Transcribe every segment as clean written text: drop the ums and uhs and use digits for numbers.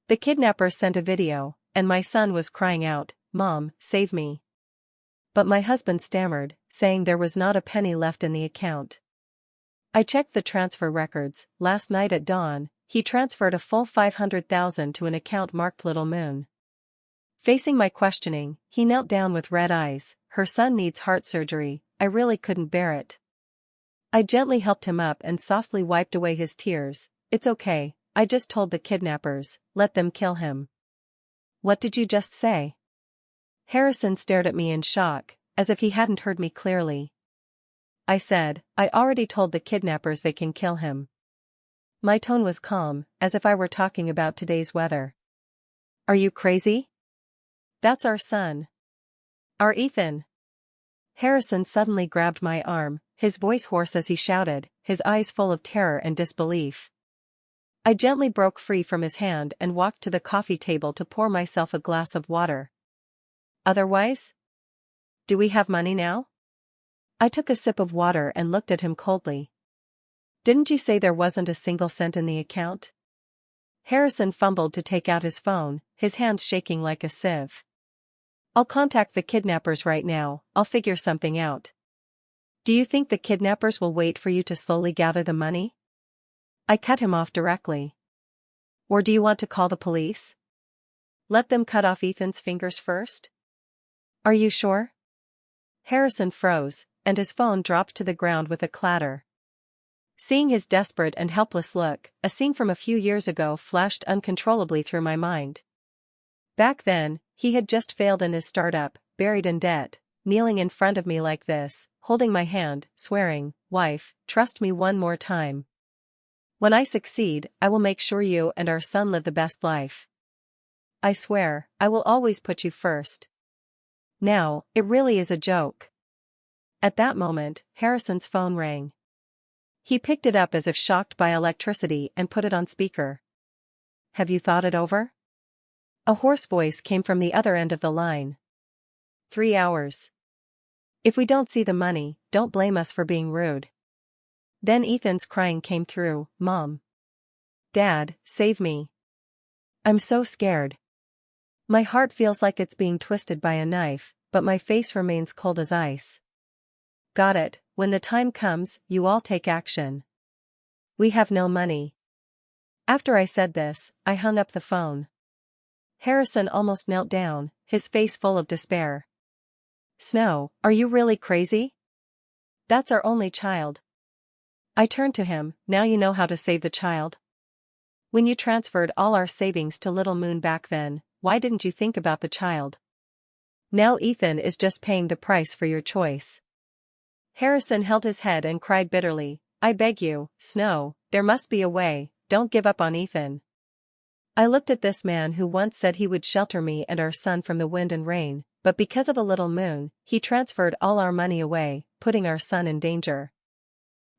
The kidnappers sent a video, and my son was crying out, "Mom, save me." But my husband stammered, saying there was not a penny left in the account. I checked the transfer records. Last night at dawn, he transferred a full $500,000 to an account marked Little Moon. Facing my questioning, he knelt down with red eyes. "Her son needs heart surgery." I really couldn't bear it. I gently helped him up and softly wiped away his tears. "It's okay, I just told the kidnappers, let them kill him." "What did you just say?" Harrison stared at me in shock, as if he hadn't heard me clearly. I said, "I already told the kidnappers they can kill him." My tone was calm, as if I were talking about today's weather. "Are you crazy? That's our son. Our Ethan." Harrison suddenly grabbed my arm, his voice hoarse as he shouted, his eyes full of terror and disbelief. I gently broke free from his hand and walked to the coffee table to pour myself a glass of water. "Otherwise? Do we have money now?" I took a sip of water and looked at him coldly. "Didn't you say there wasn't a single cent in the account?" Harrison fumbled to take out his phone, his hands shaking like a sieve. "I'll contact the kidnappers right now, I'll figure something out." "Do you think the kidnappers will wait for you to slowly gather the money?" I cut him off directly. "Or do you want to call the police? Let them cut off Ethan's fingers first?" "Are you sure?" Harrison froze, and his phone dropped to the ground with a clatter. Seeing his desperate and helpless look, a scene from a few years ago flashed uncontrollably through my mind. Back then, he had just failed in his startup, buried in debt, kneeling in front of me like this, holding my hand, swearing, "Wife, trust me one more time. When I succeed, I will make sure you and our son live the best life. I swear, I will always put you first." Now, it really is a joke. At that moment, Harrison's phone rang. He picked it up as if shocked by electricity and put it on speaker. "Have you thought it over?" A hoarse voice came from the other end of the line. 3 hours. If we don't see the money, don't blame us for being rude." Then Ethan's crying came through, "Mom. Dad, save me. I'm so scared. My heart feels like it's being twisted by a knife, but my face remains cold as ice." "Got it, when the time comes, you all take action. We have no money." After I said this, I hung up the phone. Harrison almost knelt down, his face full of despair. "Snow, are you really crazy? That's our only child." I turned to him. "Now you know how to save the child? When you transferred all our savings to Little Moon back then, why didn't you think about the child? Now Ethan is just paying the price for your choice." Harrison held his head and cried bitterly, "I beg you, Snow, there must be a way, don't give up on Ethan." I looked at this man who once said he would shelter me and our son from the wind and rain, but because of a Little Moon, he transferred all our money away, putting our son in danger.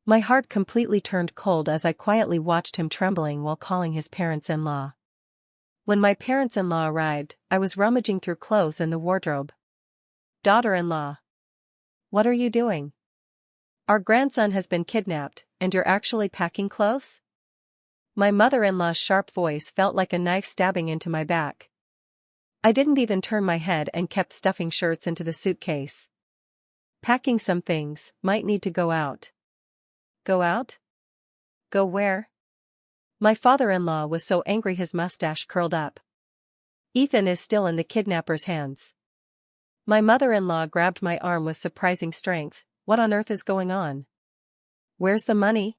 My heart completely turned cold as I quietly watched him trembling while calling his parents-in-law. When my parents-in-law arrived, I was rummaging through clothes in the wardrobe. "Daughter-in-law. What are you doing? Our grandson has been kidnapped, and you're actually packing clothes?" My mother-in-law's sharp voice felt like a knife stabbing into my back. I didn't even turn my head and kept stuffing shirts into the suitcase. "Packing some things, might need to go out." "Go out? Go where?" My father-in-law was so angry his mustache curled up. "Ethan is still in the kidnappers' hands." My mother-in-law grabbed my arm with surprising strength. "What on earth is going on? Where's the money?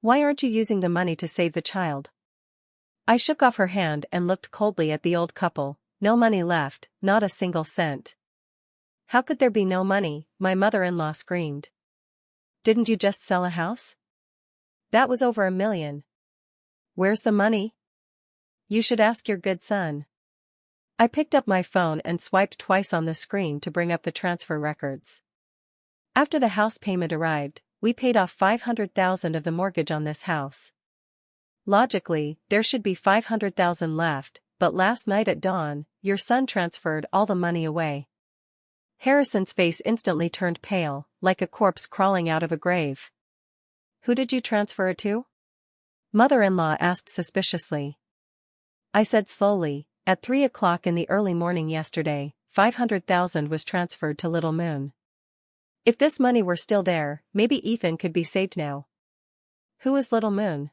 Why aren't you using the money to save the child?" I shook off her hand and looked coldly at the old couple. "No money left, not a single cent." "How could there be no money?" my mother-in-law screamed. "Didn't you just sell a house? That was over $1 million. Where's the money? You should ask your good son." I picked up my phone and swiped twice on the screen to bring up the transfer records. After the house payment arrived, we paid off $500,000 of the mortgage on this house. Logically, there should be $500,000 left, but last night at dawn, your son transferred all the money away. Harrison's face instantly turned pale, like a corpse crawling out of a grave. "Who did you transfer it to?" Mother-in-law asked suspiciously. I said slowly. At 3 o'clock in the early morning yesterday, 500,000 was transferred to Little Moon. If this money were still there, maybe Ethan could be saved now. Who is Little Moon?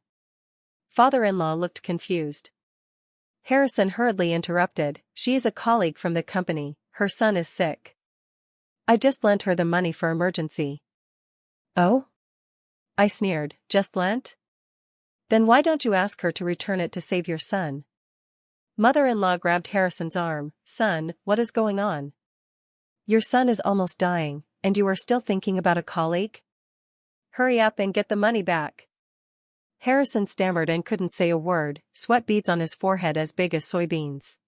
Father-in-law looked confused. Harrison hurriedly interrupted. She is a colleague from the company, her son is sick. I just lent her the money for emergency. Oh? I sneered. Just lent? Then why don't you ask her to return it to save your son? Mother-in-law grabbed Harrison's arm. Son, what is going on? Your son is almost dying, and you are still thinking about a colleague? Hurry up and get the money back. Harrison stammered and couldn't say a word, sweat beads on his forehead as big as soybeans.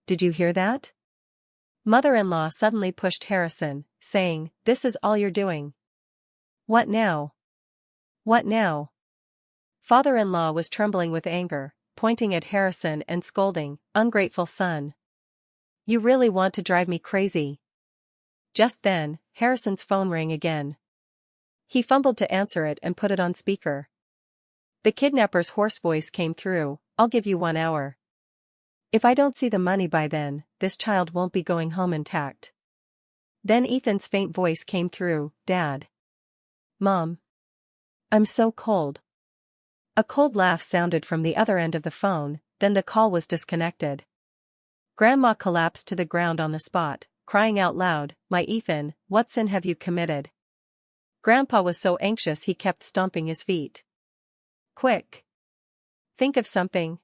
Did you hear that? Mother-in-law suddenly pushed Harrison, saying, This is all you're doing. What now? What now? Father-in-law was trembling with anger, pointing at Harrison and scolding, Ungrateful son. You really want to drive me crazy. Just then, Harrison's phone rang again. He fumbled to answer it and put it on speaker. The kidnapper's hoarse voice came through, I'll give you 1 hour. If I don't see the money by then, this child won't be going home intact. Then Ethan's faint voice came through, Dad. Mom. I'm so cold. A cold laugh sounded from the other end of the phone, then the call was disconnected. Grandma collapsed to the ground on the spot, crying out loud, My Ethan, what sin have you committed? Grandpa was so anxious he kept stomping his feet. Quick. Think of something.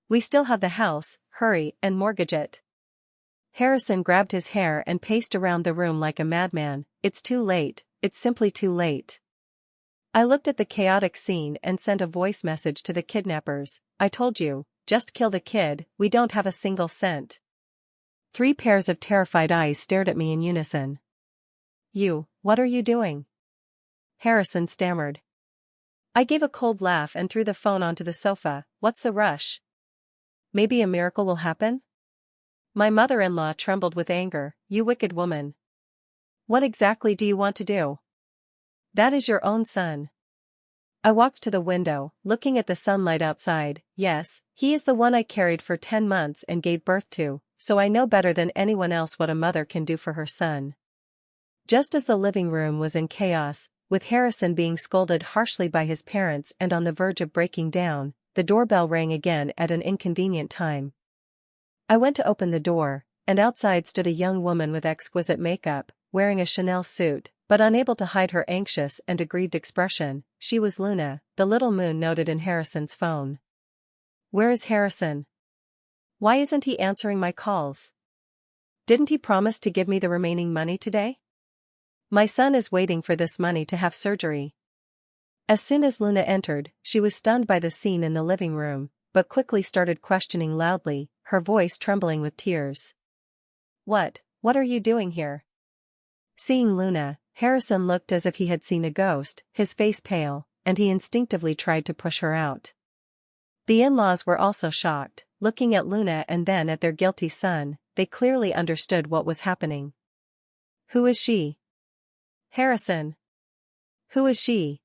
We still have the house, hurry and mortgage it. Harrison grabbed his hair and paced around the room like a madman. It's too late, it's simply too late. I looked at the chaotic scene and sent a voice message to the kidnappers. I told you, just kill the kid, we don't have a single cent. 3 pairs of terrified eyes stared at me in unison. What are you doing? Harrison stammered. I gave a cold laugh and threw the phone onto the sofa. What's the rush? Maybe a miracle will happen? My mother-in-law trembled with anger. You wicked woman. What exactly do you want to do? That is your own son. I walked to the window, looking at the sunlight outside. Yes, he is the one I carried for 10 months and gave birth to, so I know better than anyone else what a mother can do for her son. Just as the living room was in chaos, with Harrison being scolded harshly by his parents and on the verge of breaking down, the doorbell rang again at an inconvenient time. I went to open the door, and outside stood a young woman with exquisite makeup, wearing a Chanel suit, but unable to hide her anxious and aggrieved expression. She was Luna, the Little Moon noted in Harrison's phone. Where is Harrison? Why isn't he answering my calls? Didn't he promise to give me the remaining money today? My son is waiting for this money to have surgery. As soon as Luna entered, she was stunned by the scene in the living room, but quickly started questioning loudly, her voice trembling with tears. What are you doing here? Seeing Luna, Harrison looked as if he had seen a ghost, his face pale, and he instinctively tried to push her out. The in-laws were also shocked, looking at Luna and then at their guilty son. They clearly understood what was happening. Who is she? Harrison. Who is she?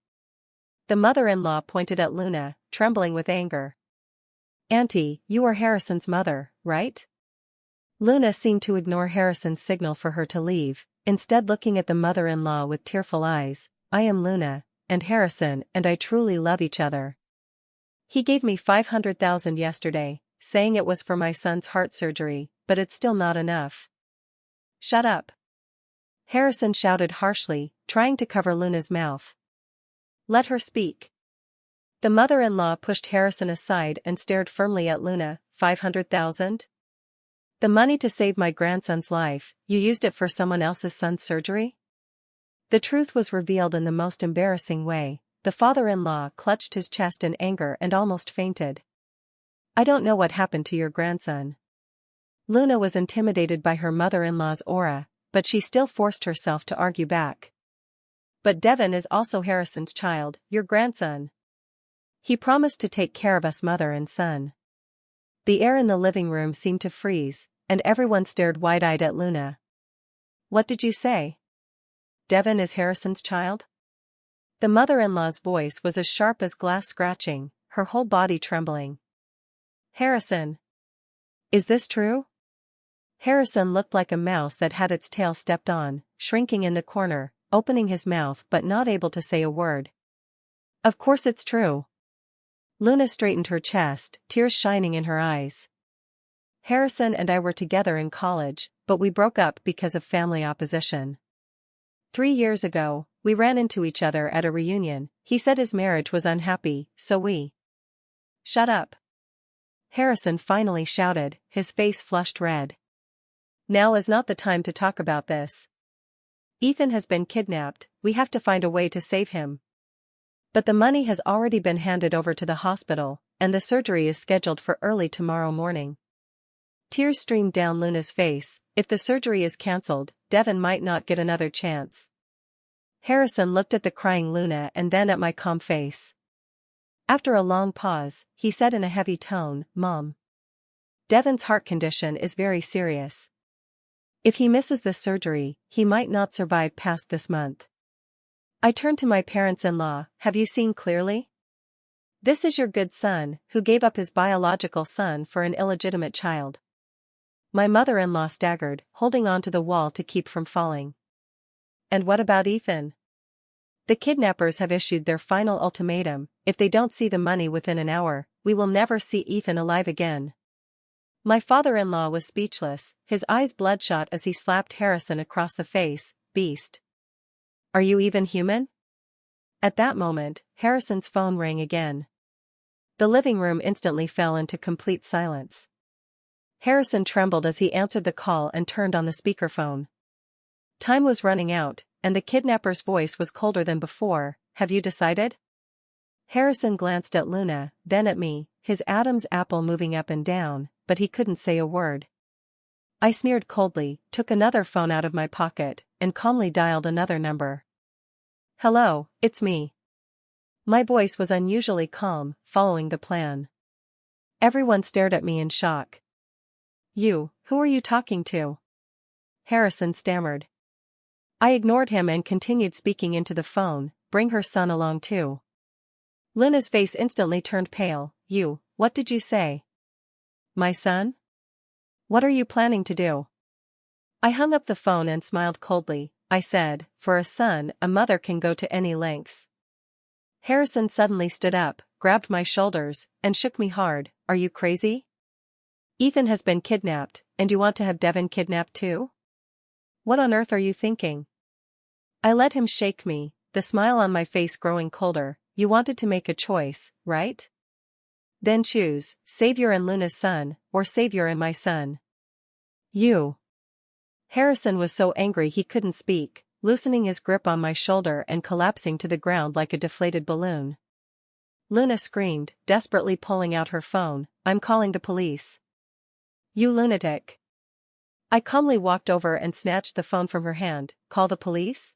The mother-in-law pointed at Luna, trembling with anger. Auntie, you are Harrison's mother, right? Luna seemed to ignore Harrison's signal for her to leave, instead looking at the mother-in-law with tearful eyes. I am Luna, and Harrison and I truly love each other. He gave me 500,000 yesterday, saying it was for my son's heart surgery, but it's still not enough. Shut up. Harrison shouted harshly, trying to cover Luna's mouth. Let her speak. The mother-in-law pushed Harrison aside and stared firmly at Luna. 500,000? The money to save my grandson's life, you used it for someone else's son's surgery? The truth was revealed in the most embarrassing way. The father-in-law clutched his chest in anger and almost fainted. I don't know what happened to your grandson. Luna was intimidated by her mother-in-law's aura, but she still forced herself to argue back. But Devin is also Harrison's child, your grandson. He promised to take care of us mother and son. The air in the living room seemed to freeze, and everyone stared wide-eyed at Luna. What did you say? Devin is Harrison's child? The mother-in-law's voice was as sharp as glass scratching, her whole body trembling. Harrison. Is this true? Harrison looked like a mouse that had its tail stepped on, shrinking in the corner, opening his mouth but not able to say a word. Of course it's true. Luna straightened her chest, tears shining in her eyes. Harrison and I were together in college, but we broke up because of family opposition. 3 years ago, we ran into each other at a reunion. He said his marriage was unhappy, so we... Shut up. Harrison finally shouted, his face flushed red. Now is not the time to talk about this. Ethan has been kidnapped, we have to find a way to save him. But the money has already been handed over to the hospital, and the surgery is scheduled for early tomorrow morning. Tears streamed down Luna's face. If the surgery is cancelled, Devin might not get another chance. Harrison looked at the crying Luna and then at my calm face. After a long pause, he said in a heavy tone, "Mom. Devin's heart condition is very serious. If he misses the surgery, he might not survive past this month." I turned to my parents-in-law. "Have you seen clearly? This is your good son, who gave up his biological son for an illegitimate child." My mother-in-law staggered, holding on to the wall to keep from falling. "And what about Ethan? The kidnappers have issued their final ultimatum. If they don't see the money within an hour, we will never see Ethan alive again." My father-in-law was speechless, his eyes bloodshot as he slapped Harrison across the face. "Beast. Are you even human?" At that moment, Harrison's phone rang again. The living room instantly fell into complete silence. Harrison trembled as he answered the call and turned on the speakerphone. Time was running out, and the kidnapper's voice was colder than before. "Have you decided?" Harrison glanced at Luna, then at me, his Adam's apple moving up and down, but he couldn't say a word. I sneered coldly, took another phone out of my pocket, and calmly dialed another number. "Hello, it's me." My voice was unusually calm, following the plan. Everyone stared at me in shock. Who are you talking to?" Harrison stammered. I ignored him and continued speaking into the phone. "Bring her son along too." Luna's face instantly turned pale. What did you say?" "My son? What are you planning to do?" I hung up the phone and smiled coldly. I said, "For a son, a mother can go to any lengths." Harrison suddenly stood up, grabbed my shoulders, and shook me hard. "Are you crazy? Ethan has been kidnapped, and you want to have Devin kidnapped too? What on earth are you thinking?" I let him shake me, the smile on my face growing colder. "You wanted to make a choice, right? Then choose, Savior and Luna's son, or Savior and my son." Harrison was so angry he couldn't speak, loosening his grip on my shoulder and collapsing to the ground like a deflated balloon. Luna screamed, desperately pulling out her phone. "I'm calling the police." "You lunatic." I calmly walked over and snatched the phone from her hand. "Call the police?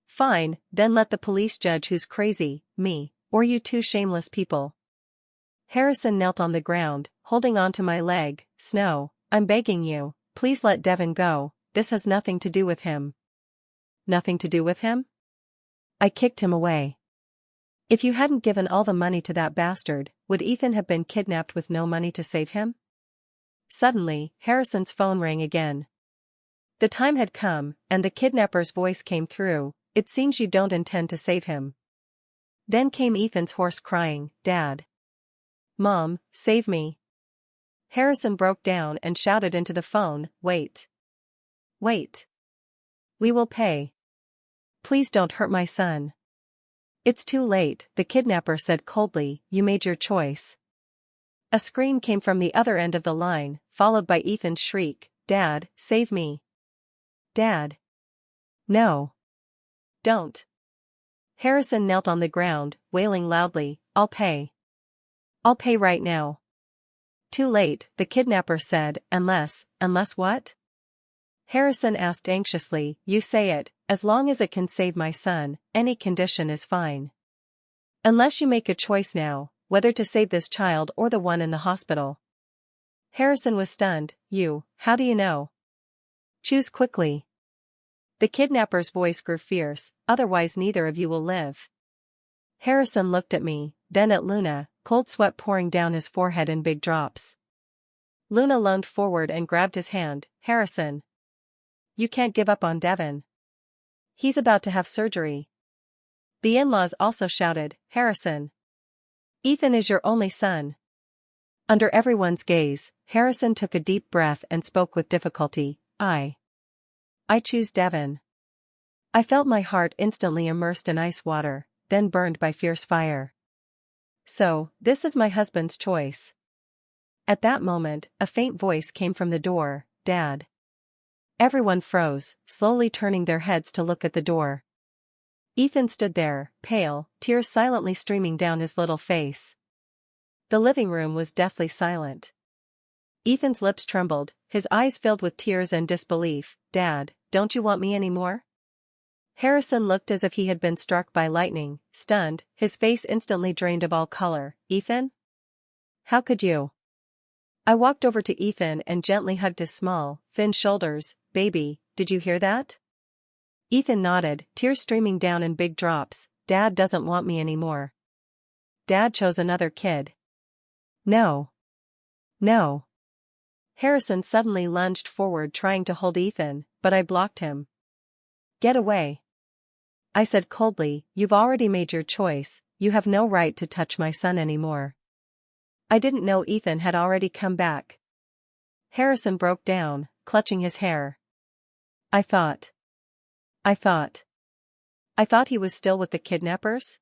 Fine, then let the police judge who's crazy, me, or you two shameless people." Harrison knelt on the ground, holding on to my leg. "Snow, I'm begging you, please let Devin go. This has nothing to do with him." "Nothing to do with him?" I kicked him away. "If you hadn't given all the money to that bastard, would Ethan have been kidnapped with no money to save him?" Suddenly, Harrison's phone rang again. The time had come, and the kidnapper's voice came through. "It seems you don't intend to save him." Then came Ethan's hoarse crying, "Dad. Mom, save me." Harrison broke down and shouted into the phone, "Wait. Wait. We will pay. Please don't hurt my son." "It's too late," the kidnapper said coldly. "You made your choice." A scream came from the other end of the line, followed by Ethan's shriek, "Dad, save me. Dad. No. Don't." Harrison knelt on the ground, wailing loudly, "I'll pay. I'll pay right now." "Too late," the kidnapper said. Unless what?" Harrison asked anxiously. "You say it, as long as it can save my son, any condition is fine. Unless you make a choice now, whether to save this child or the one in the hospital." Harrison was stunned. How do you know?" "Choose quickly." The kidnapper's voice grew fierce. "Otherwise neither of you will live." Harrison looked at me, then at Luna. cold sweat pouring down his forehead in big drops. Luna leaned forward and grabbed his hand. Harrison. You can't give up on Devin. He's about to have surgery. The in-laws also shouted, Harrison. Ethan is your only son. Under everyone's gaze, Harrison took a deep breath and spoke with difficulty. I choose Devin. I felt my heart instantly immersed in ice water, then burned by fierce fire. So, this is my husband's choice. At that moment, a faint voice came from the door, Dad. Everyone froze, slowly turning their heads to look at the door. Ethan stood there, pale, tears silently streaming down his little face. The living room was deathly silent. Ethan's lips trembled, his eyes filled with tears and disbelief. Dad, don't you want me anymore? Harrison looked as if he had been struck by lightning, stunned, his face instantly drained of all color. Ethan? How could you? I walked over to Ethan and gently hugged his small, thin shoulders. Baby, did you hear that? Ethan nodded, tears streaming down in big drops. Dad doesn't want me anymore. Dad chose another kid. No. No. Harrison suddenly lunged forward trying to hold Ethan, but I blocked him. Get away. I said coldly, you've already made your choice, you have no right to touch my son anymore. I didn't know Ethan had already come back. Harrison broke down, clutching his hair. I thought he was still with the kidnappers?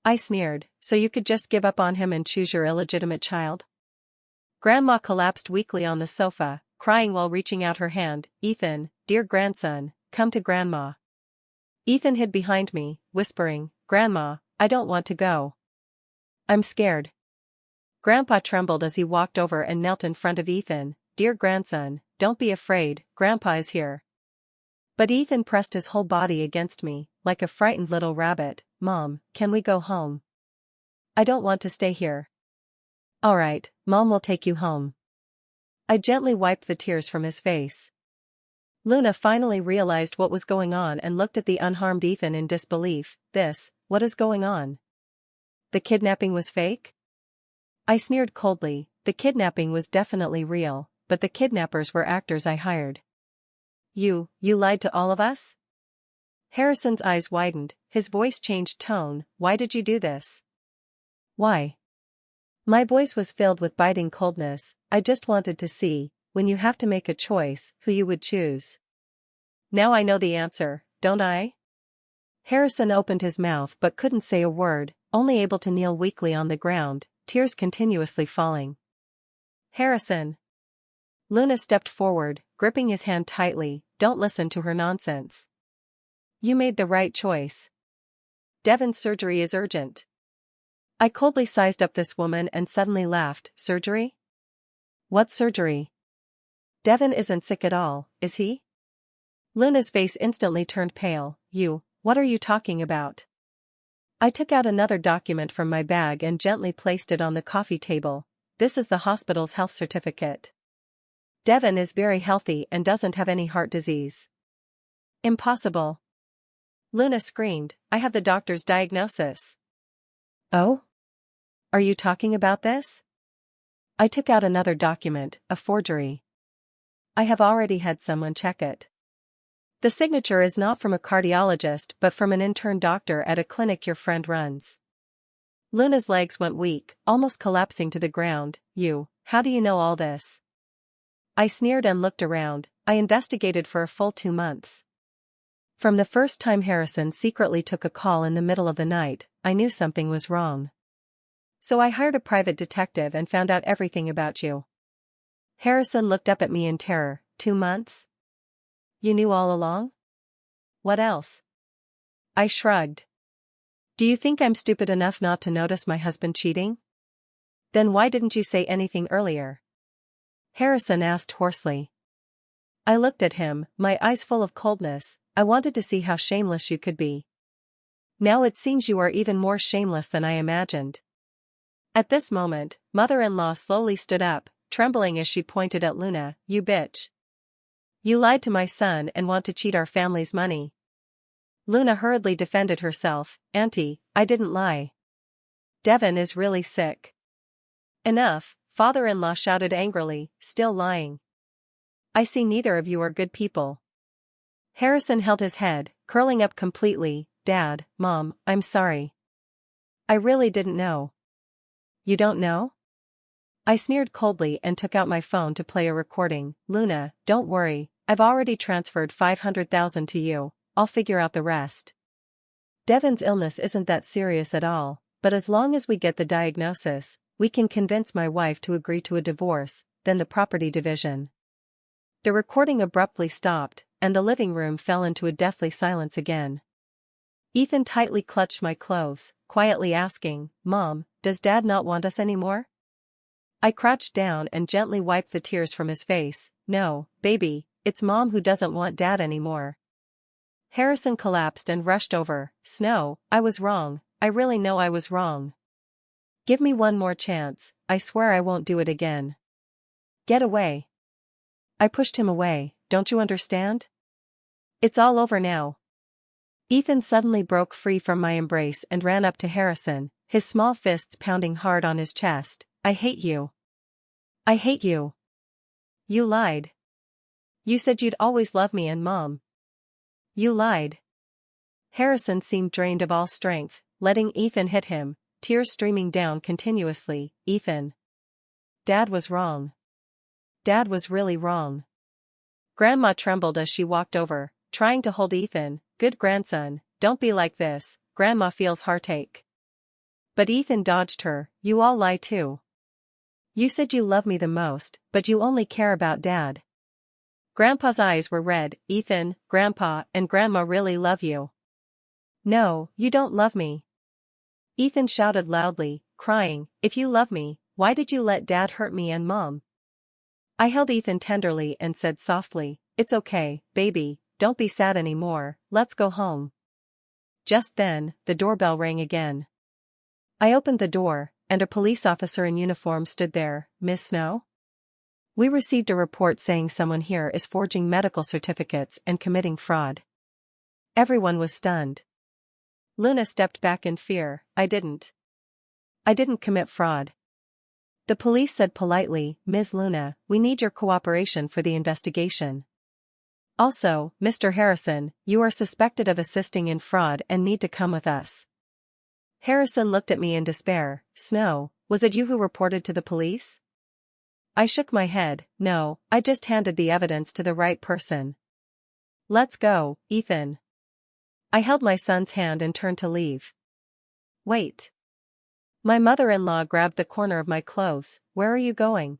I sneered, so you could just give up on him and choose your illegitimate child? Grandma collapsed weakly on the sofa, crying while reaching out her hand. Ethan, dear grandson, come to Grandma. Ethan hid behind me, whispering, Grandma, I don't want to go. I'm scared. Grandpa trembled as he walked over and knelt in front of Ethan. Dear grandson, don't be afraid, Grandpa is here. But Ethan pressed his whole body against me, like a frightened little rabbit. Mom, can we go home? I don't want to stay here. All right, Mom will take you home. I gently wiped the tears from his face. Luna finally realized what was going on and looked at the unharmed Ethan in disbelief. What is going on? The kidnapping was fake? I sneered coldly. The kidnapping was definitely real, but the kidnappers were actors I hired. You lied to all of us? Harrison's eyes widened, his voice changed tone. Why did you do this? Why? My voice was filled with biting coldness. I just wanted to see, when you have to make a choice, who you would choose. Now I know the answer, don't I? Harrison opened his mouth but couldn't say a word, only able to kneel weakly on the ground, tears continuously falling. Harrison. Luna stepped forward, gripping his hand tightly. Don't listen to her nonsense. You made the right choice. Devin's surgery is urgent. I coldly sized up this woman and suddenly laughed. Surgery? What surgery? Devin isn't sick at all, is he? Luna's face instantly turned pale. What are you talking about? I took out another document from my bag and gently placed it on the coffee table. This is the hospital's health certificate. Devin is very healthy and doesn't have any heart disease. Impossible. Luna screamed, I have the doctor's diagnosis. Oh? Are you talking about this? I took out another document, a forgery. I have already had someone check it. The signature is not from a cardiologist but from an intern doctor at a clinic your friend runs. Luna's legs went weak, almost collapsing to the ground. How do you know all this? I sneered and looked around. I investigated for a full 2 months. From the first time Harrison secretly took a call in the middle of the night, I knew something was wrong. So I hired a private detective and found out everything about you. Harrison looked up at me in terror. 2 months? You knew all along? What else? I shrugged. Do you think I'm stupid enough not to notice my husband cheating? Then why didn't you say anything earlier? Harrison asked hoarsely. I looked at him, my eyes full of coldness. I wanted to see how shameless you could be. Now it seems you are even more shameless than I imagined. At this moment, mother-in-law slowly stood up, trembling as she pointed at Luna. You bitch. You lied to my son and want to cheat our family's money. Luna hurriedly defended herself. Auntie, I didn't lie. Devin is really sick. Enough, father-in-law shouted angrily, still lying. I see neither of you are good people. Harrison held his head, curling up completely. Dad, Mom, I'm sorry. I really didn't know. You don't know? I sneered coldly and took out my phone to play a recording. Luna, don't worry, I've already transferred $500,000 to you, I'll figure out the rest. Devin's illness isn't that serious at all, but as long as we get the diagnosis, we can convince my wife to agree to a divorce, then the property division. The recording abruptly stopped, and the living room fell into a deathly silence again. Ethan tightly clutched my clothes, quietly asking, Mom, does Dad not want us anymore? I crouched down and gently wiped the tears from his face. No, baby, it's Mom who doesn't want Dad anymore. Harrison collapsed and rushed over. Snow, I was wrong, I really know I was wrong. Give me one more chance, I swear I won't do it again. Get away. I pushed him away, don't you understand? It's all over now. Ethan suddenly broke free from my embrace and ran up to Harrison, his small fists pounding hard on his chest. I hate you. I hate you. You lied. You said you'd always love me and Mom. You lied. Harrison seemed drained of all strength, letting Ethan hit him, tears streaming down continuously. Ethan. Dad was wrong. Dad was really wrong. Grandma trembled as she walked over, trying to hold Ethan. Good grandson, don't be like this, Grandma feels heartache. But Ethan dodged her. You all lie too. You said you love me the most, but you only care about Dad. Grandpa's eyes were red. Ethan, Grandpa, and Grandma really love you. No, you don't love me. Ethan shouted loudly, crying, if you love me, why did you let Dad hurt me and Mom? I held Ethan tenderly and said softly, it's okay, baby, don't be sad anymore, let's go home. Just then, the doorbell rang again. I opened the door, and a police officer in uniform stood there. Miss Snow? We received a report saying someone here is forging medical certificates and committing fraud. Everyone was stunned. Luna stepped back in fear. I didn't commit fraud. The police said politely, Ms. Luna, we need your cooperation for the investigation. Also, Mr. Harrison, you are suspected of assisting in fraud and need to come with us. Harrison looked at me in despair. Snow, was it you who reported to the police? I shook my head. No, I just handed the evidence to the right person. Let's go, Ethan. I held my son's hand and turned to leave. Wait. My mother-in-law grabbed the corner of my clothes. Where are you going?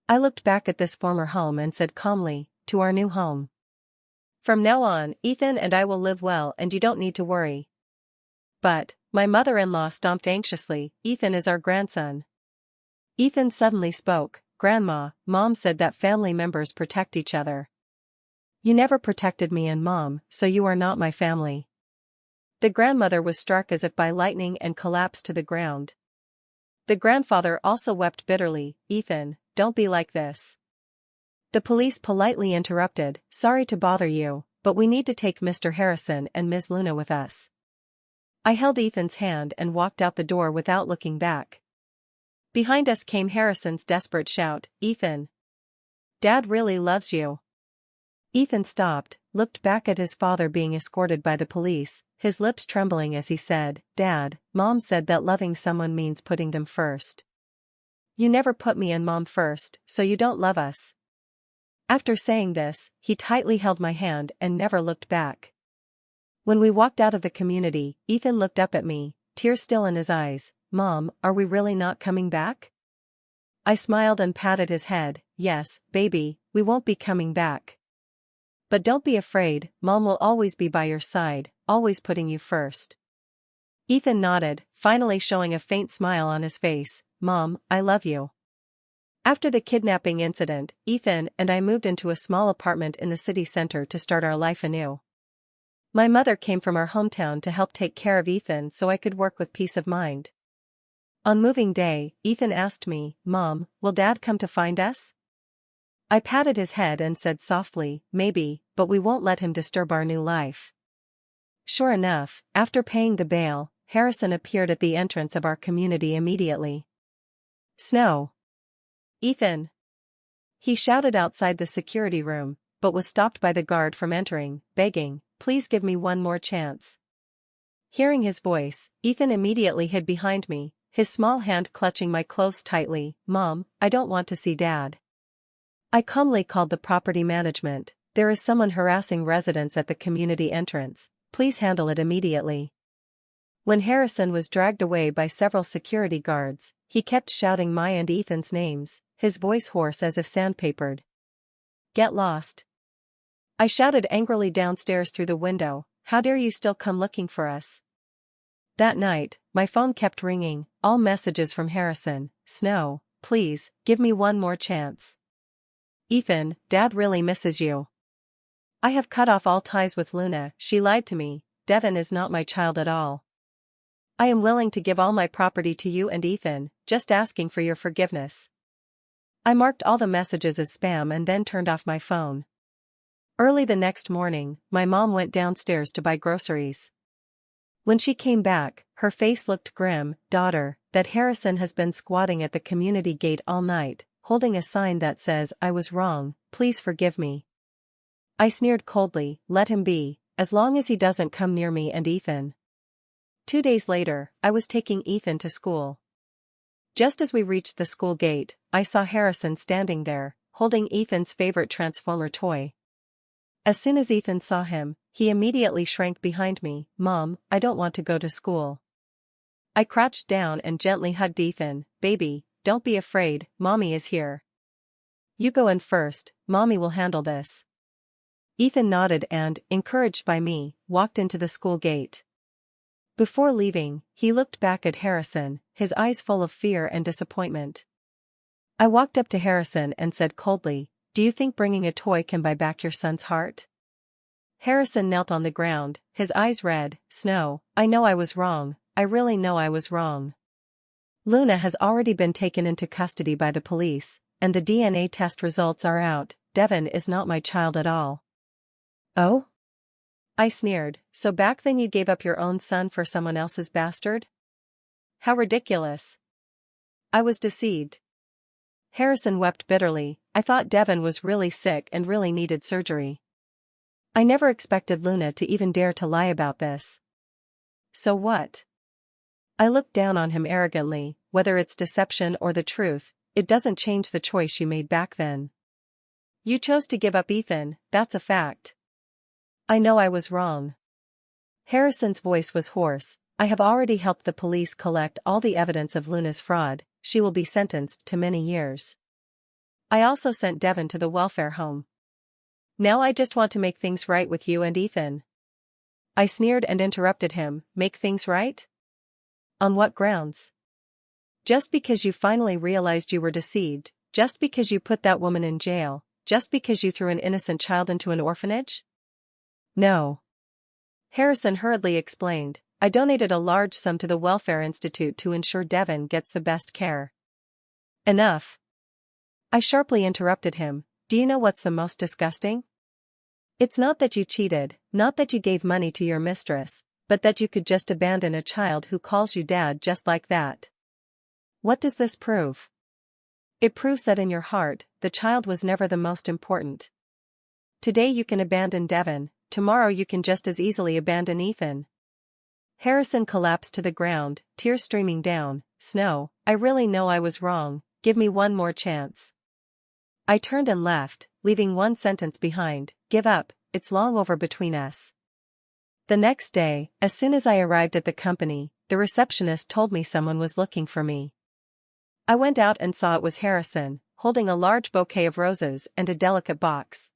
I looked back at this former home and said calmly, to our new home. From now on, Ethan and I will live well and you don't need to worry. But, my mother-in-law stomped anxiously, Ethan is our grandson. Ethan suddenly spoke, Grandma, Mom said that family members protect each other. You never protected me and Mom, so you are not my family. The grandmother was struck as if by lightning and collapsed to the ground. The grandfather also wept bitterly. Ethan, don't be like this. The police politely interrupted, sorry to bother you, but we need to take Mr. Harrison and Ms. Luna with us. I held Ethan's hand and walked out the door without looking back. Behind us came Harrison's desperate shout, Ethan. Dad really loves you. Ethan stopped, looked back at his father being escorted by the police, his lips trembling as he said, Dad, Mom said that loving someone means putting them first. You never put me and Mom first, so you don't love us. After saying this, he tightly held my hand and never looked back. When we walked out of the community, Ethan looked up at me, tears still in his eyes. Mom, are we really not coming back? I smiled and patted his head. Yes, baby, we won't be coming back. But don't be afraid, Mom will always be by your side, always putting you first. Ethan nodded, finally showing a faint smile on his face. Mom, I love you. After the kidnapping incident, Ethan and I moved into a small apartment in the city center to start our life anew. My mother came from our hometown to help take care of Ethan so I could work with peace of mind. On moving day, Ethan asked me, Mom, will Dad come to find us? I patted his head and said softly, maybe, but we won't let him disturb our new life. Sure enough, after paying the bail, Harrison appeared at the entrance of our community immediately. Snow. Ethan. He shouted outside the security room, but was stopped by the guard from entering, begging, "Please give me one more chance." Hearing his voice, Ethan immediately hid behind me, his small hand clutching my clothes tightly. "Mom, I don't want to see Dad." I calmly called the property management. "There is someone harassing residents at the community entrance. Please handle it immediately." When Harrison was dragged away by several security guards, he kept shouting my and Ethan's names, his voice hoarse as if sandpapered. "Get lost." I shouted angrily downstairs through the window, "How dare you still come looking for us?" That night, my phone kept ringing, all messages from Harrison. "Snow, please, give me one more chance." "Ethan, Dad really misses you." "I have cut off all ties with Luna, she lied to me, Devin is not my child at all. I am willing to give all my property to you and Ethan, just asking for your forgiveness." I marked all the messages as spam and then turned off my phone. Early the next morning, my mom went downstairs to buy groceries. When she came back, her face looked grim. "Daughter, that Harrison has been squatting at the community gate all night, holding a sign that says, 'I was wrong, please forgive me.'" I sneered coldly, "Let him be, as long as he doesn't come near me and Ethan." 2 days later, I was taking Ethan to school. Just as we reached the school gate, I saw Harrison standing there, holding Ethan's favorite Transformer toy. As soon as Ethan saw him, he immediately shrank behind me. "Mom, I don't want to go to school." I crouched down and gently hugged Ethan. "Baby, don't be afraid, Mommy is here. You go in first, Mommy will handle this." Ethan nodded and, encouraged by me, walked into the school gate. Before leaving, he looked back at Harrison, his eyes full of fear and disappointment. I walked up to Harrison and said coldly, "Do you think bringing a toy can buy back your son's heart?" Harrison knelt on the ground, his eyes red. "Snow, I know I was wrong, I really know I was wrong. Luna has already been taken into custody by the police, and the DNA test results are out. Devin is not my child at all." "Oh?" I sneered, "So back then you gave up your own son for someone else's bastard? How ridiculous." I was deceived. Harrison wept bitterly. "I thought Devin was really sick and really needed surgery. I never expected Luna to even dare to lie about this." "So what?" I looked down on him arrogantly. "Whether it's deception or the truth, it doesn't change the choice you made back then. You chose to give up Ethan, that's a fact. I know I was wrong." Harrison's voice was hoarse. "I have already helped the police collect all the evidence of Luna's fraud, she will be sentenced to many years. I also sent Devin to the welfare home. Now I just want to make things right with you and Ethan." I sneered and interrupted him. "Make things right? On what grounds? Just because you finally realized you were deceived, just because you put that woman in jail, just because you threw an innocent child into an orphanage?" "No." Harrison hurriedly explained, "I donated a large sum to the Welfare Institute to ensure Devin gets the best care." "Enough." I sharply interrupted him. "Do you know what's the most disgusting? It's not that you cheated, not that you gave money to your mistress, but that you could just abandon a child who calls you dad just like that. What does this prove? It proves that in your heart, the child was never the most important. Today you can abandon Devin, tomorrow you can just as easily abandon Ethan." Harrison collapsed to the ground, tears streaming down. "Snow, I really know I was wrong, give me one more chance." I turned and left, leaving one sentence behind, "Give up, it's long over between us." The next day, as soon as I arrived at the company, the receptionist told me someone was looking for me. I went out and saw it was Harrison, holding a large bouquet of roses and a delicate box.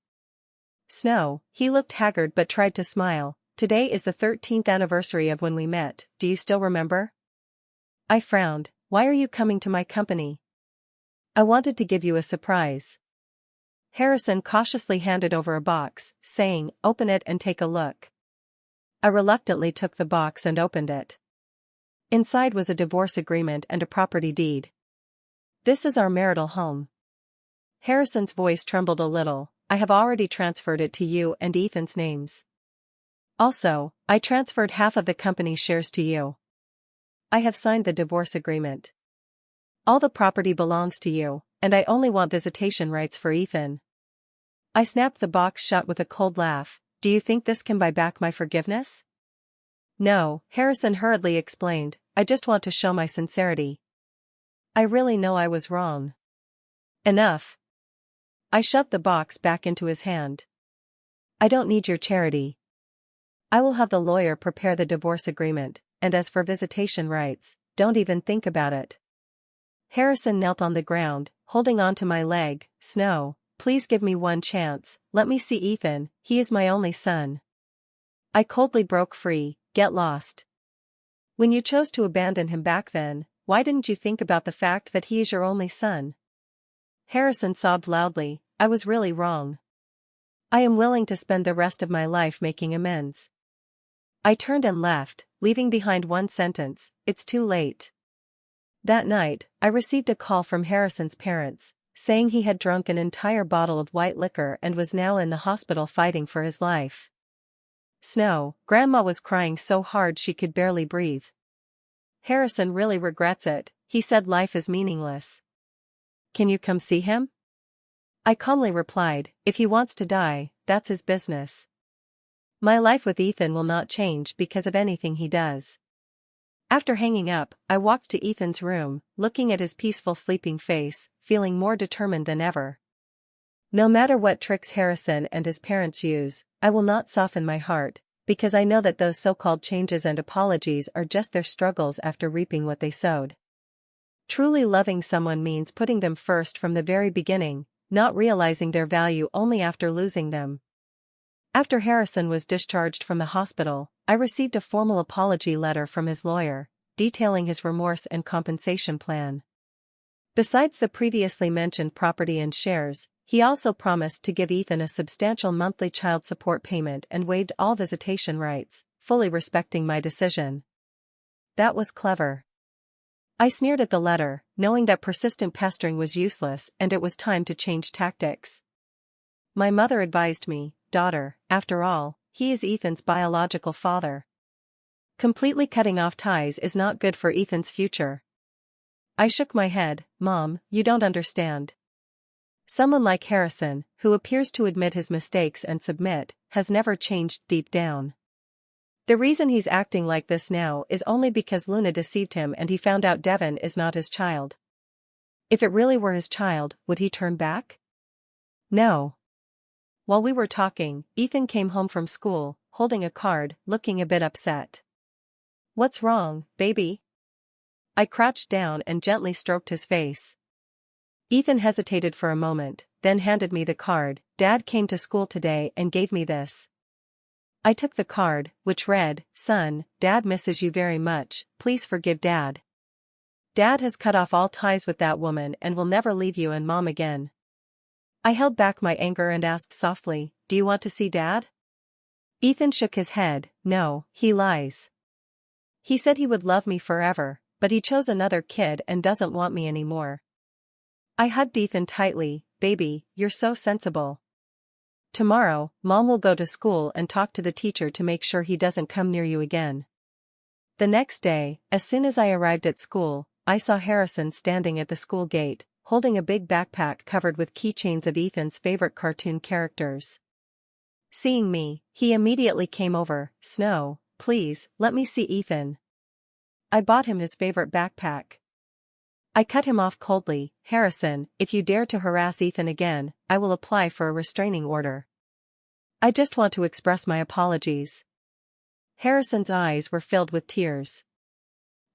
"Snow," he looked haggard but tried to smile, "today is the 13th anniversary of when we met, do you still remember?" I frowned. "Why are you coming to my company?" "I wanted to give you a surprise." Harrison cautiously handed over a box, saying, "Open it and take a look." I reluctantly took the box and opened it. Inside was a divorce agreement and a property deed. "This is our marital home." Harrison's voice trembled a little. "I have already transferred it to you and Ethan's names. Also, I transferred half of the company's shares to you." I have signed the divorce agreement. All the property belongs to you, and I only want visitation rights for Ethan. I snapped the box shut with a cold laugh. Do you think this can buy back my forgiveness? No, Harrison hurriedly explained, I just want to show my sincerity. I really know I was wrong. Enough. I shoved the box back into his hand. I don't need your charity. I will have the lawyer prepare the divorce agreement, and as for visitation rights, don't even think about it. Harrison knelt on the ground, holding on to my leg. Snow, please give me one chance, let me see Ethan, he is my only son. I coldly broke free. Get lost. When you chose to abandon him back then, why didn't you think about the fact that he is your only son? Harrison sobbed loudly, I was really wrong. I am willing to spend the rest of my life making amends. I turned and left, leaving behind one sentence, it's too late. That night, I received a call from Harrison's parents, saying he had drunk an entire bottle of white liquor and was now in the hospital fighting for his life. Snow, Grandma was crying so hard she could barely breathe. Harrison really regrets it, he said life is meaningless. Can you come see him? I calmly replied, if he wants to die, that's his business. My life with Ethan will not change because of anything he does. After hanging up, I walked to Ethan's room, looking at his peaceful sleeping face, feeling more determined than ever. No matter what tricks Harrison and his parents use, I will not soften my heart, because I know that those so-called changes and apologies are just their struggles after reaping what they sowed. Truly loving someone means putting them first from the very beginning, not realizing their value only after losing them. After Harrison was discharged from the hospital, I received a formal apology letter from his lawyer, detailing his remorse and compensation plan. Besides the previously mentioned property and shares, he also promised to give Ethan a substantial monthly child support payment and waived all visitation rights, fully respecting my decision. That was clever. I sneered at the letter, knowing that persistent pestering was useless and it was time to change tactics. My mother advised me, daughter, after all, he is Ethan's biological father. Completely cutting off ties is not good for Ethan's future. I shook my head, Mom, you don't understand. Someone like Harrison, who appears to admit his mistakes and submit, has never changed deep down. The reason he's acting like this now is only because Luna deceived him and he found out Devon is not his child. If it really were his child, would he turn back? No. While we were talking, Ethan came home from school, holding a card, looking a bit upset. What's wrong, baby? I crouched down and gently stroked his face. Ethan hesitated for a moment, then handed me the card. Dad came to school today and gave me this. I took the card, which read, Son, Dad misses you very much, please forgive Dad. Dad has cut off all ties with that woman and will never leave you and Mom again. I held back my anger and asked softly, do you want to see Dad? Ethan shook his head, no, he lies. He said he would love me forever, but he chose another kid and doesn't want me anymore. I hugged Ethan tightly, baby, you're so sensible. Tomorrow, Mom will go to school and talk to the teacher to make sure he doesn't come near you again. The next day, as soon as I arrived at school, I saw Harrison standing at the school gate, holding a big backpack covered with keychains of Ethan's favorite cartoon characters. Seeing me, he immediately came over, Snow, please, let me see Ethan. I bought him his favorite backpack. I cut him off coldly, Harrison, if you dare to harass Ethan again, I will apply for a restraining order. I just want to express my apologies. Harrison's eyes were filled with tears.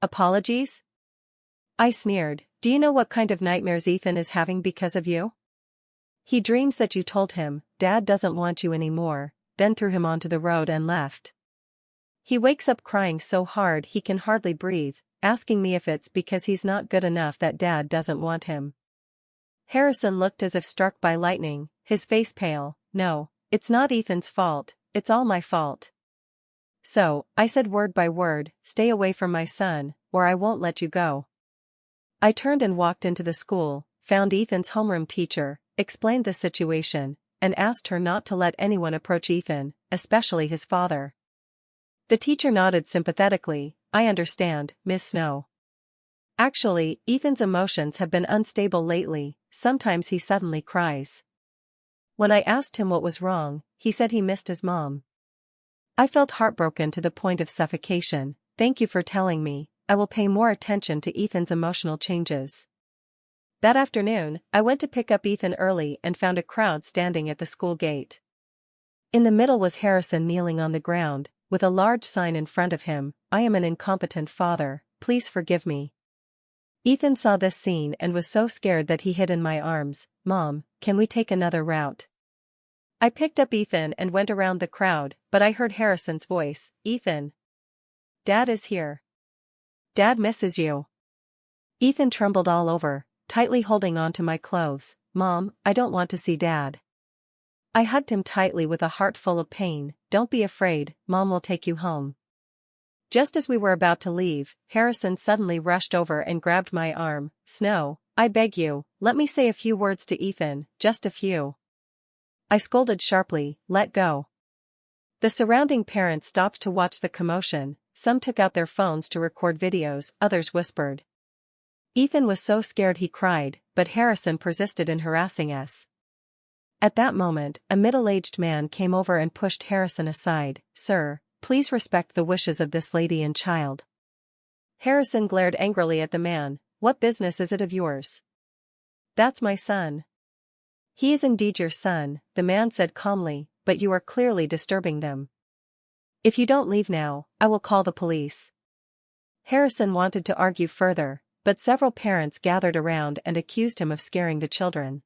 Apologies? I sneered, do you know what kind of nightmares Ethan is having because of you? He dreams that you told him, Dad doesn't want you anymore, then threw him onto the road and left. He wakes up crying so hard he can hardly breathe, asking me if it's because he's not good enough that Dad doesn't want him. Harrison looked as if struck by lightning, his face pale. No, it's not Ethan's fault, it's all my fault. So, I said word by word, stay away from my son, or I won't let you go. I turned and walked into the school, found Ethan's homeroom teacher, explained the situation, and asked her not to let anyone approach Ethan, especially his father. The teacher nodded sympathetically, I understand, Miss Snow. Actually, Ethan's emotions have been unstable lately, sometimes he suddenly cries. When I asked him what was wrong, he said he missed his mom. I felt heartbroken to the point of suffocation. Thank you for telling me. I will pay more attention to Ethan's emotional changes. That afternoon, I went to pick up Ethan early and found a crowd standing at the school gate. In the middle was Harrison kneeling on the ground, with a large sign in front of him, "I am an incompetent father, please forgive me." Ethan saw this scene and was so scared that he hid in my arms. "Mom, can we take another route?" I picked up Ethan and went around the crowd, but I heard Harrison's voice, "Ethan. Dad is here. Dad misses you." Ethan trembled all over, tightly holding on to my clothes. "Mom, I don't want to see Dad." I hugged him tightly with a heart full of pain. "Don't be afraid, Mom will take you home." Just as we were about to leave, Harrison suddenly rushed over and grabbed my arm. "Snow, I beg you, let me say a few words to Ethan, just a few." I scolded sharply, "Let go." The surrounding parents stopped to watch the commotion, some took out their phones to record videos, others whispered. Ethan was so scared he cried, but Harrison persisted in harassing us. At that moment, a middle-aged man came over and pushed Harrison aside. "Sir, please respect the wishes of this lady and child." Harrison glared angrily at the man. "What business is it of yours?" "That's my son." "He is indeed your son," the man said calmly, "but you are clearly disturbing them. If you don't leave now, I will call the police." Harrison wanted to argue further, but several parents gathered around and accused him of scaring the children.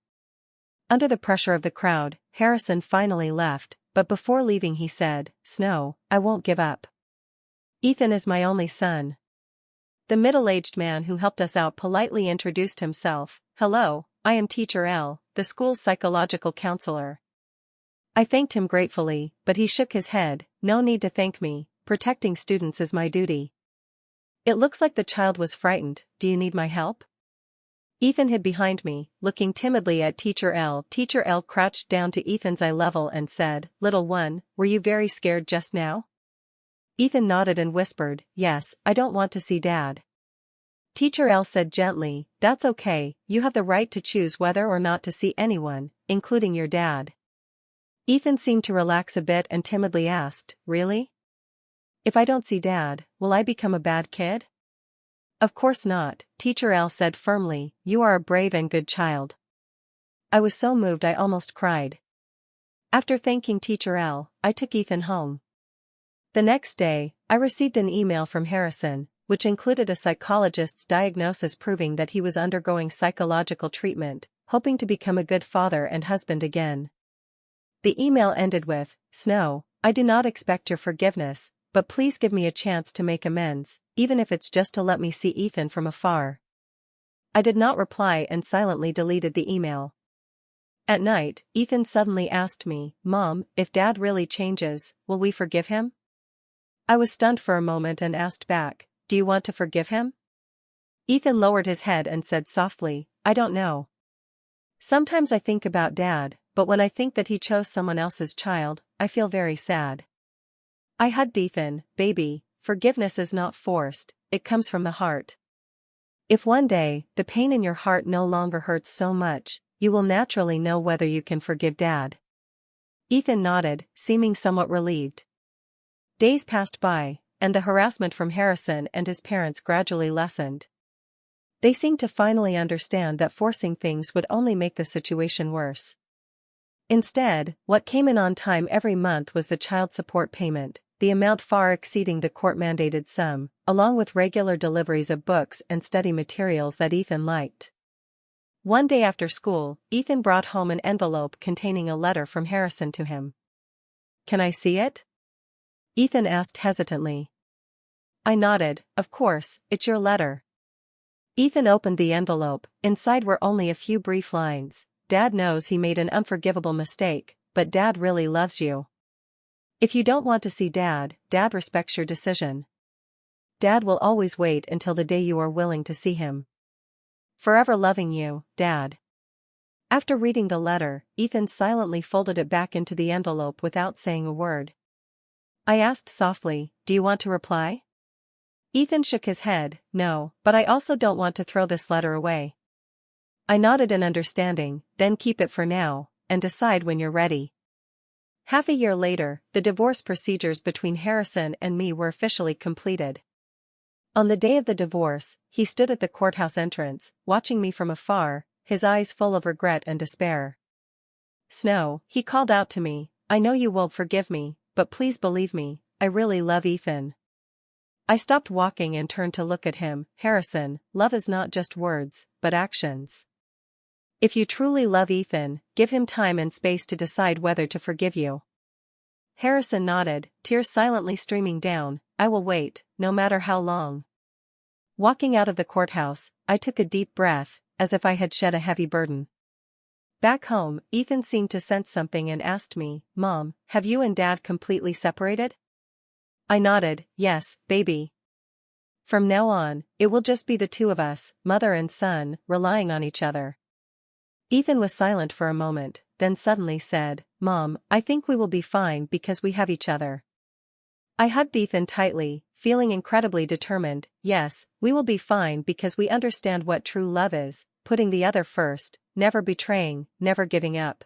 Under the pressure of the crowd, Harrison finally left, but before leaving he said, "Snow, I won't give up. Ethan is my only son." The middle-aged man who helped us out politely introduced himself. "Hello, I am Teacher L, the school's psychological counselor." I thanked him gratefully, but he shook his head. "No need to thank me, protecting students is my duty." It looks like the child was frightened. "Do you need my help?" Ethan hid behind me, looking timidly at Teacher L. Teacher L crouched down to Ethan's eye level and said, "Little one, were you very scared just now?" Ethan nodded and whispered, "Yes, I don't want to see Dad." Teacher L said gently, "That's okay, you have the right to choose whether or not to see anyone, including your dad." Ethan seemed to relax a bit and timidly asked, "Really? If I don't see Dad, will I become a bad kid?" "Of course not," Teacher L said firmly, "you are a brave and good child." I was so moved I almost cried. After thanking Teacher L, I took Ethan home. The next day, I received an email from Harrison, which included a psychologist's diagnosis proving that he was undergoing psychological treatment, hoping to become a good father and husband again. The email ended with, "Snow, I do not expect your forgiveness, but please give me a chance to make amends, even if it's just to let me see Ethan from afar." I did not reply and silently deleted the email. At night, Ethan suddenly asked me, "Mom, if Dad really changes, will we forgive him?" I was stunned for a moment and asked back, "Do you want to forgive him?" Ethan lowered his head and said softly, "I don't know. Sometimes I think about Dad, but when I think that he chose someone else's child, I feel very sad." I hugged Ethan. "Baby, forgiveness is not forced, it comes from the heart. If one day, the pain in your heart no longer hurts so much, you will naturally know whether you can forgive Dad." Ethan nodded, seeming somewhat relieved. Days passed by, and the harassment from Harrison and his parents gradually lessened. They seemed to finally understand that forcing things would only make the situation worse. Instead, what came in on time every month was the child support payment, the amount far exceeding the court-mandated sum, along with regular deliveries of books and study materials that Ethan liked. One day after school, Ethan brought home an envelope containing a letter from Harrison to him. "Can I see it?" Ethan asked hesitantly. I nodded. "Of course, it's your letter." Ethan opened the envelope. Inside were only a few brief lines. "Dad knows he made an unforgivable mistake, but Dad really loves you. If you don't want to see Dad, Dad respects your decision. Dad will always wait until the day you are willing to see him. Forever loving you, Dad." After reading the letter, Ethan silently folded it back into the envelope without saying a word. I asked softly, "Do you want to reply?" Ethan shook his head. No, but I also don't want to throw this letter away. I nodded in understanding. Then keep it for now, and decide when you're ready. Half a year later, the divorce procedures between Harrison and me were officially completed. On the day of the divorce, he stood at the courthouse entrance, watching me from afar, his eyes full of regret and despair. "Snow," he called out to me, "I know you won't forgive me, but please believe me, I really love Ethan." I stopped walking and turned to look at him. "Harrison, love is not just words, but actions. If you truly love Ethan, give him time and space to decide whether to forgive you." Harrison nodded, tears silently streaming down. "I will wait, no matter how long." Walking out of the courthouse, I took a deep breath, as if I had shed a heavy burden. Back home, Ethan seemed to sense something and asked me, "Mom, have you and Dad completely separated?" I nodded, "Yes, baby. From now on, it will just be the two of us, mother and son, relying on each other." Ethan was silent for a moment, then suddenly said, "Mom, I think we will be fine because we have each other." I hugged Ethan tightly, feeling incredibly determined. "Yes, we will be fine because we understand what true love is, putting the other first, never betraying, never giving up."